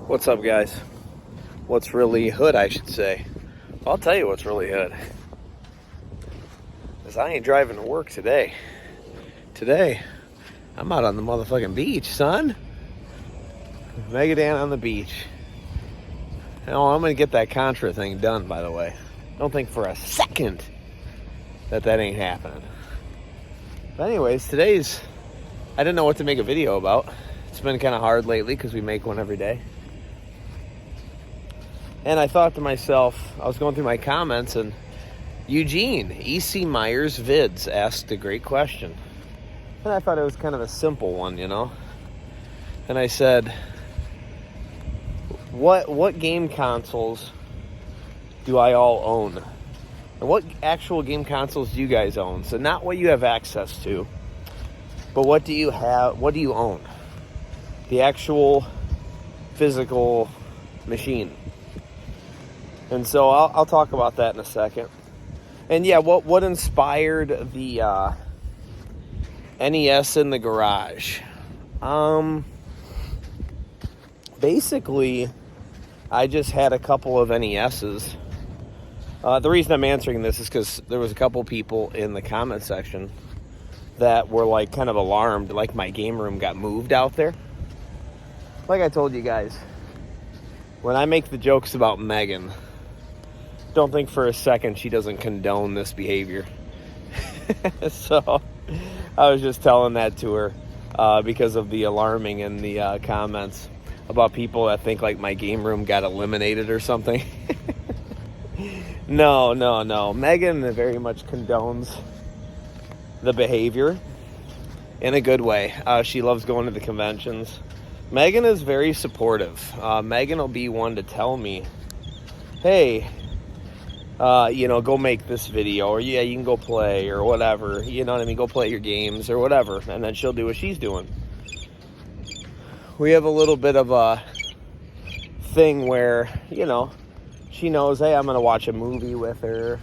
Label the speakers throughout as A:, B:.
A: What's up, guys? What's really hood, I should say. I'll tell you what's really hood. Is I ain't driving to work today. Today, I'm out on the motherfucking beach, son. Megadan on the beach. Oh, I'm gonna get that Contra thing done, by the way. Don't think for a second that ain't happening. But anyways, I didn't know what to make a video about. It's been kind of hard lately because we make one every day. And I thought to myself, I was going through my comments, and Eugene, E.C. Myers Vids, asked a great question. And I thought it was kind of a simple one, you know? And I said, what game consoles do I all own? And what actual game consoles do you guys own? So not what you have access to, but what do you have, what do you own? The actual physical machine. And so I'll talk about that in a second. And yeah, what inspired the NES in the garage? Basically, I just had a couple of NESs. The reason I'm answering this is because there was a couple people in the comment section that were like kind of alarmed, like my game room got moved out there. Like I told you guys, when I make the jokes about Megan, don't think for a second she doesn't condone this behavior. So I was just telling that to her because of the alarming in the comments about people that think like my game room got eliminated or something. No. Megan very much condones the behavior in a good way. She loves going to the conventions. Megan is very supportive. Megan will be one to tell me, hey, go make this video, or yeah, you can go play, or whatever, you know what I mean, go play your games, or whatever, and then she'll do what she's doing. We have a little bit of a thing where, she knows, hey, I'm going to watch a movie with her,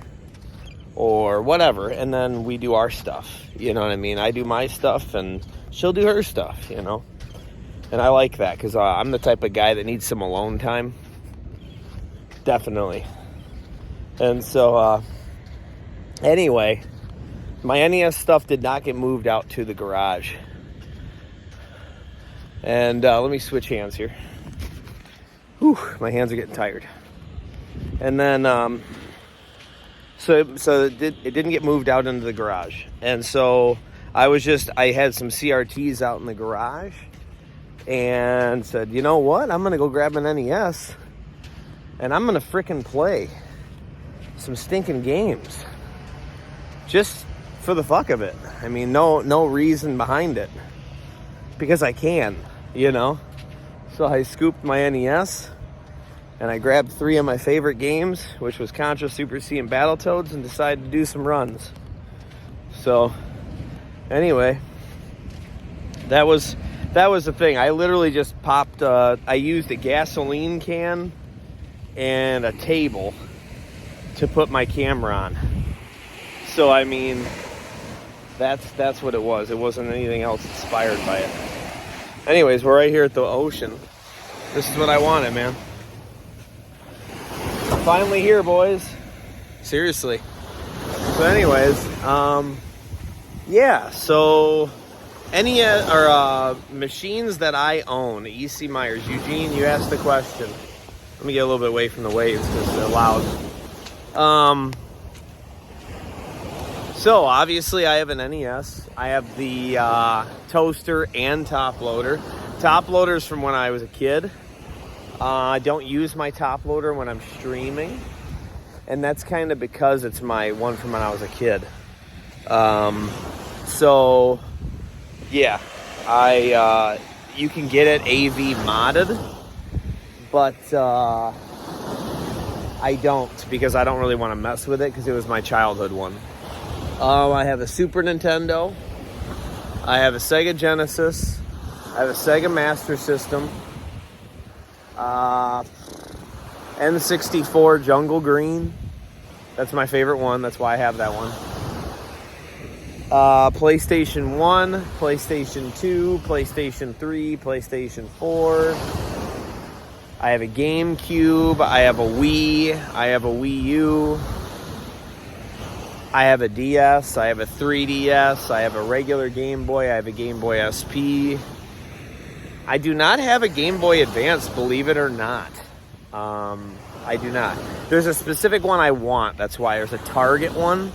A: or whatever, and then we do our stuff, you know what I mean, I do my stuff, and she'll do her stuff, and I like that, because I'm the type of guy that needs some alone time, definitely. And so, anyway, my NES stuff did not get moved out to the garage. And let me switch hands here. Whew, my hands are getting tired. And then, so it didn't get moved out into the garage. And so I had some CRTs out in the garage and said, you know what? I'm going to go grab an NES and I'm going to frickin' play some stinking games just for the fuck of it. I mean, no reason behind it, because I can, so I scooped my NES and I grabbed 3 of my favorite games, which was Contra, Super C, and Battletoads, and decided to do some runs. So anyway, that was the thing. I literally just popped I used a gasoline can and a table to put my camera on. So I mean, that's what it was. It wasn't anything else inspired by it. Anyways, we're right here at the ocean. This is what I wanted, man. Finally here, boys. Seriously. So anyways, yeah, so any machines that I own, E.C. Myers. Eugene, you asked the question. Let me get a little bit away from the waves because they're loud. So obviously I have an NES. I have the toaster and top loader. Top loader's from when I was a kid. I don't use my top loader when I'm streaming, and that's kind of because it's my one from when I was a kid. So yeah, you can get it AV modded, but I don't, because I don't really want to mess with it because it was my childhood one. I have a Super Nintendo. I have a Sega Genesis. I have a Sega Master System. N64 Jungle Green. That's my favorite one. That's why I have that one. PlayStation 1, PlayStation 2, PlayStation 3, PlayStation 4. I have a GameCube. I have a Wii. I have a Wii U. I have a DS. I have a 3DS. I have a regular Game Boy. I have a Game Boy SP. I do not have a Game Boy Advance, believe it or not. I do not. There's a specific one I want. That's why there's a Target one.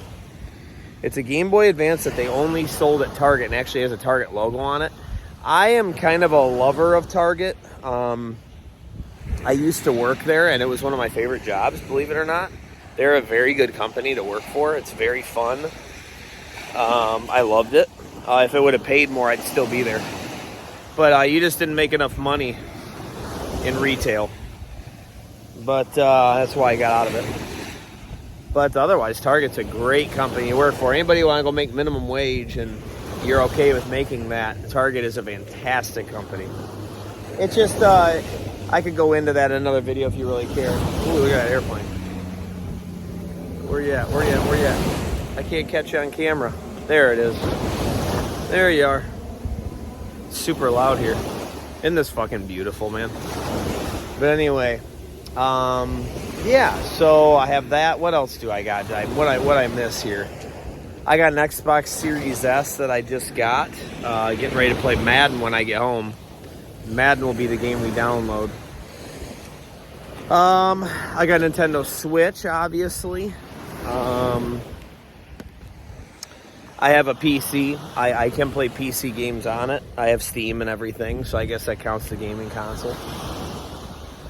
A: It's a Game Boy Advance that they only sold at Target and actually has a Target logo on it. I am kind of a lover of Target. I used to work there, and it was one of my favorite jobs, believe it or not. They're a very good company to work for. It's very fun. I loved it. If it would have paid more, I'd still be there. But you just didn't make enough money in retail. But that's why I got out of it. But otherwise, Target's a great company to work for. Anybody want to go make minimum wage and you're okay with making that, Target is a fantastic company. It's just, I could go into that in another video if you really care. Ooh, look at that airplane. Where you at? Where you at? Where you at? I can't catch you on camera. There it is. There you are. It's super loud here. Isn't this fucking beautiful, man? But anyway, yeah, so I have that. What else do I got? What I miss here? I got an Xbox Series S that I just got. Getting ready to play Madden when I get home. Madden will be the game we download. I got a Nintendo Switch, obviously. I have a PC. I can play PC games on it. I have Steam and everything, so I guess that counts the gaming console.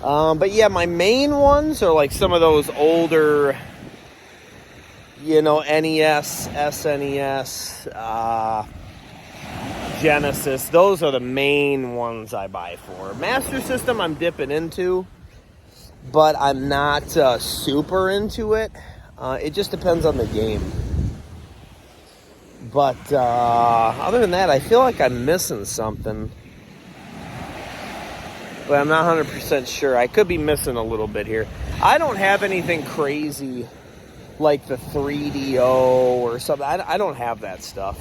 A: But yeah, my main ones are like some of those older, you know, NES, SNES, Genesis. Those are the main ones I buy for. Master System I'm dipping into, but I'm not super into it. It just depends on the game. But other than that, I feel like I'm missing something. But I'm not 100% sure. I could be missing a little bit here. I don't have anything crazy like the 3DO or something. I don't have that stuff.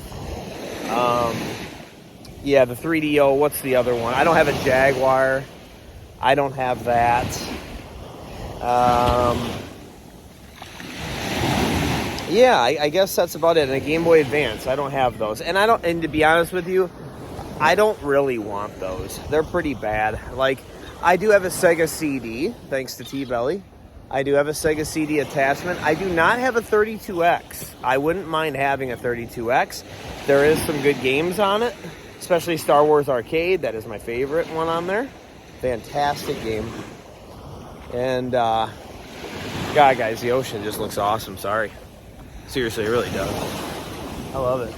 A: Yeah, the 3DO. What's the other one? I don't have a Jaguar. I don't have that. Yeah, I guess that's about it. And a Game Boy Advance. I don't have those. And to be honest with you, I don't really want those. They're pretty bad. Like, I do have a Sega CD, thanks to T-Belly. I do have a Sega CD attachment. I do not have a 32X. I wouldn't mind having a 32X. There is some good games on it, especially Star Wars Arcade. That is my favorite one on there. Fantastic game. And, God, guys, the ocean just looks awesome. Sorry. Seriously, it really does. I love it.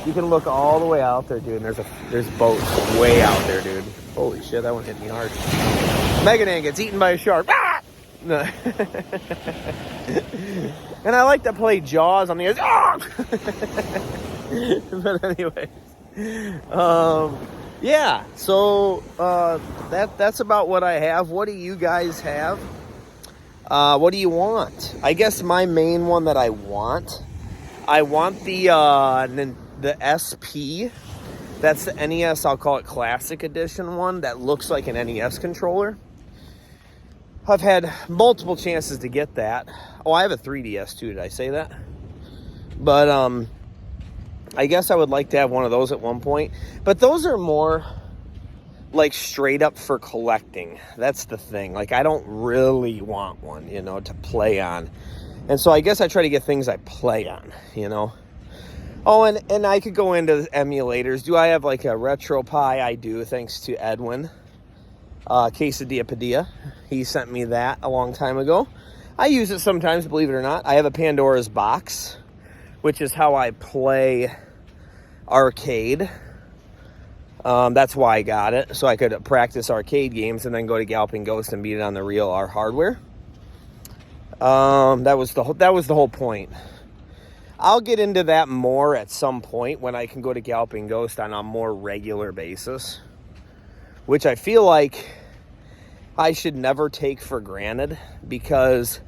A: You can look all the way out there, dude, and there's boats way out there, dude. Holy shit, that one hit me hard. Mega Man gets eaten by a shark. Ah! No. And I like to play Jaws on the edge. Ah! But anyway, yeah. So that's about what I have. What do you guys have? What do you want? I guess my main one that I want the SP. That's the NES, I'll call it Classic Edition one, that looks like an NES controller. I've had multiple chances to get that. Oh, I have a 3DS too, did I say that? But, I guess I would like to have one of those at one point. But those are more, like, straight up for collecting. That's the thing. Like, I don't really want one, you know, to play on. And so I guess I try to get things I play on, you know. Oh, and I could go into emulators. Do I have like a RetroPie? I do, thanks to Edwin. Quesadilla Padilla. He sent me that a long time ago. I use it sometimes, believe it or not. I have a Pandora's Box, which is how I play arcade. That's why I got it, so I could practice arcade games and then go to Galloping Ghost and beat it on the real hardware. That was the whole point. I'll get into that more at some point when I can go to Galloping Ghost on a more regular basis, which I feel like I should never take for granted, because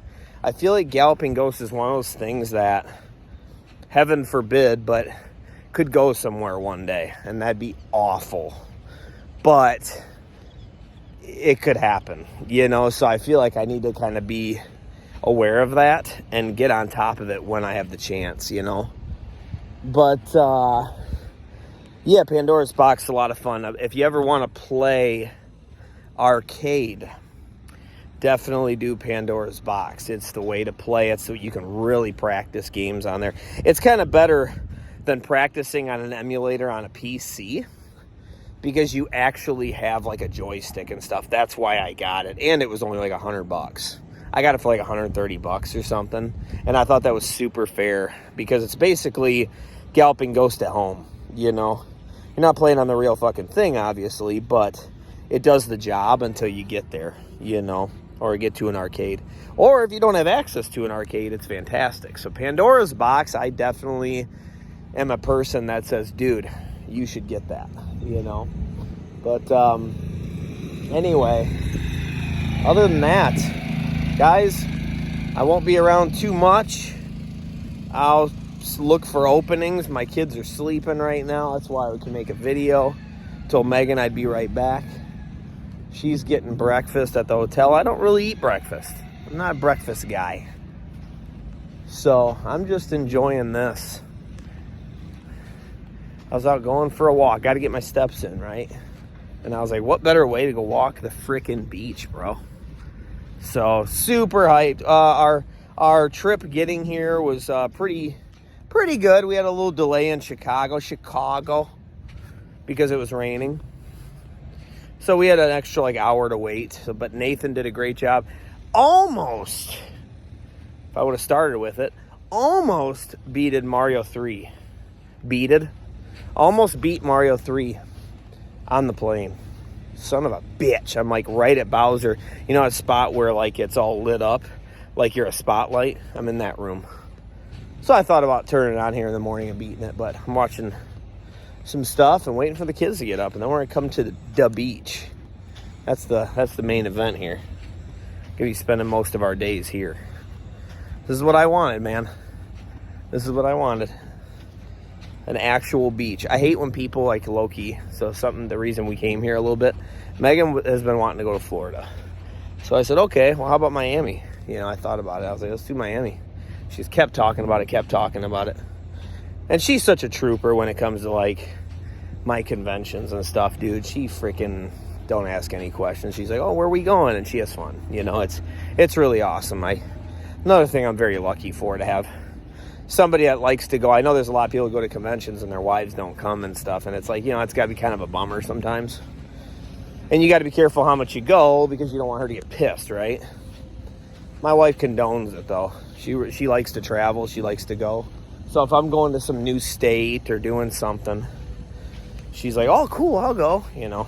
A: I feel like Galloping Ghost is one of those things that, heaven forbid, but could go somewhere one day, and that'd be awful. But it could happen, you know? So I feel like I need to kind of be aware of that and get on top of it when I have the chance, you know? But, yeah, Pandora's Box is a lot of fun. If you ever want to play arcade, definitely do Pandora's Box. It's the way to play it so you can really practice games on there. It's kind of better than practicing on an emulator on a PC because you actually have like a joystick and stuff. That's why I got it. And it was only like $100. I got it for like $130 or something. And I thought that was super fair because it's basically Galloping Ghost at home, you know? You're not playing on the real fucking thing, obviously, but it does the job until you get there, you know, or get to an arcade. Or if you don't have access to an arcade, it's fantastic. So Pandora's Box, I definitely am a person that says, dude, you should get that, you know. But anyway, other than that, guys, I won't be around too much. I'll look for openings. My kids are sleeping right now. That's why we can make a video. Told Megan I'd be right back. She's getting breakfast at the hotel. I don't really eat breakfast. I'm not a breakfast guy. So I'm just enjoying this. I was out going for a walk. Got to get my steps in, right? And I was like, what better way to go walk the frickin' beach, bro? So super hyped. Our trip getting here was pretty good. We had a little delay in Chicago, because it was raining. So we had an extra like hour to wait. So, but Nathan did a great job. Almost, if I would have started with it, almost beated Mario 3. Almost beat Mario 3 on the plane. Son of a bitch. I'm like right at Bowser. You know, a spot where like it's all lit up, like you're a spotlight. I'm in that room. So I thought about turning it on here in the morning and beating it, but I'm watching some stuff and waiting for the kids to get up, and then we're gonna come to the beach. That's the main event here. Gonna be spending most of our days here. This is what I wanted, man. This is what I wanted. An actual beach. I hate when people like low-key. So the reason we came here a little bit, Megan has been wanting to go to Florida. So I said, okay, well, how about Miami? You know, I thought about it. I was like, let's do Miami. She's kept talking about it. And she's such a trooper when it comes to like my conventions and stuff, dude. She freaking don't ask any questions. She's like, oh, where are we going? And she has fun. You know, it's really awesome. Another thing I'm very lucky for, to have somebody that likes to go. I know there's a lot of people who go to conventions and their wives don't come and stuff. And it's like, you know, it's got to be kind of a bummer sometimes. And you got to be careful how much you go because you don't want her to get pissed, right? My wife condones it, though. She likes to travel. She likes to go. So if I'm going to some new state or doing something, she's like, oh, cool, I'll go, you know.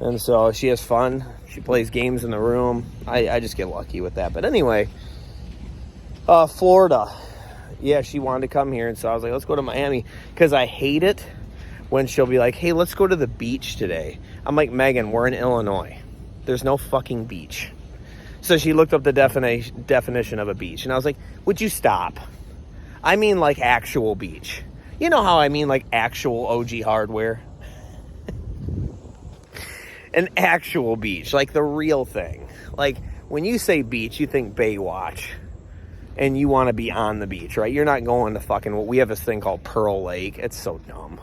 A: And so she has fun. She plays games in the room. I just get lucky with that. But anyway, Florida. Yeah, she wanted to come here. And so I was like, let's go to Miami. Because I hate it when she'll be like, hey, let's go to the beach today. I'm like, Megan, we're in Illinois. There's no fucking beach. So she looked up the definition of a beach. And I was like, would you stop? I mean like actual beach. You know how I mean like actual OG hardware? An actual beach. Like the real thing. Like when you say beach, you think Baywatch. And you want to be on the beach, right? You're not going to fucking... We have this thing called Pearl Lake. It's so dumb.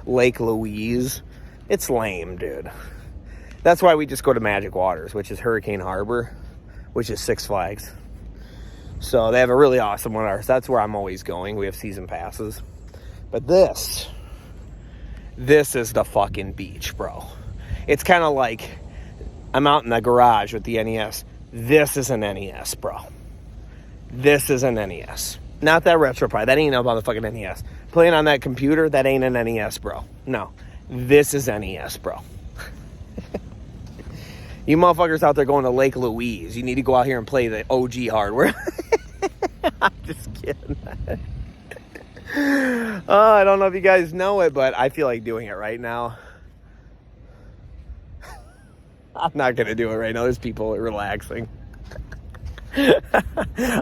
A: Lake Louise. It's lame, dude. That's why we just go to Magic Waters, which is Hurricane Harbor, which is Six Flags. So they have a really awesome one. That's where I'm always going. We have season passes. But this is the fucking beach, bro. It's kind of like I'm out in the garage with the NES. This is an NES, bro. This is an NES. Not that RetroPie. That ain't no motherfucking NES. Playing on that computer, that ain't an NES, bro. No. This is NES, bro. You motherfuckers out there going to Lake Louise, you need to go out here and play the OG hardware. I'm just kidding. I don't know if you guys know it, but I feel like doing it right now. I'm not going to do it right now. There's people relaxing.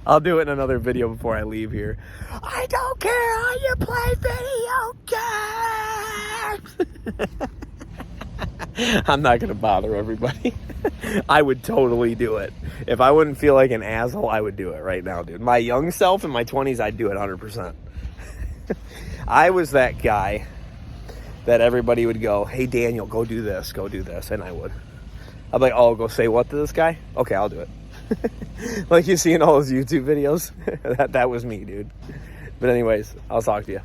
A: I'll do it in another video before I leave here. I don't care how you play video games. I'm not going to bother everybody. I would totally do it. If I wouldn't feel like an asshole, I would do it right now, dude. My young self in my 20s, I'd do it 100%. I was that guy that everybody would go, hey, Daniel, go do this, and I would. I'm like, oh, go say what to this guy? Okay, I'll do it. Like you see in all those YouTube videos. that was me, dude. But anyways, I'll talk to you.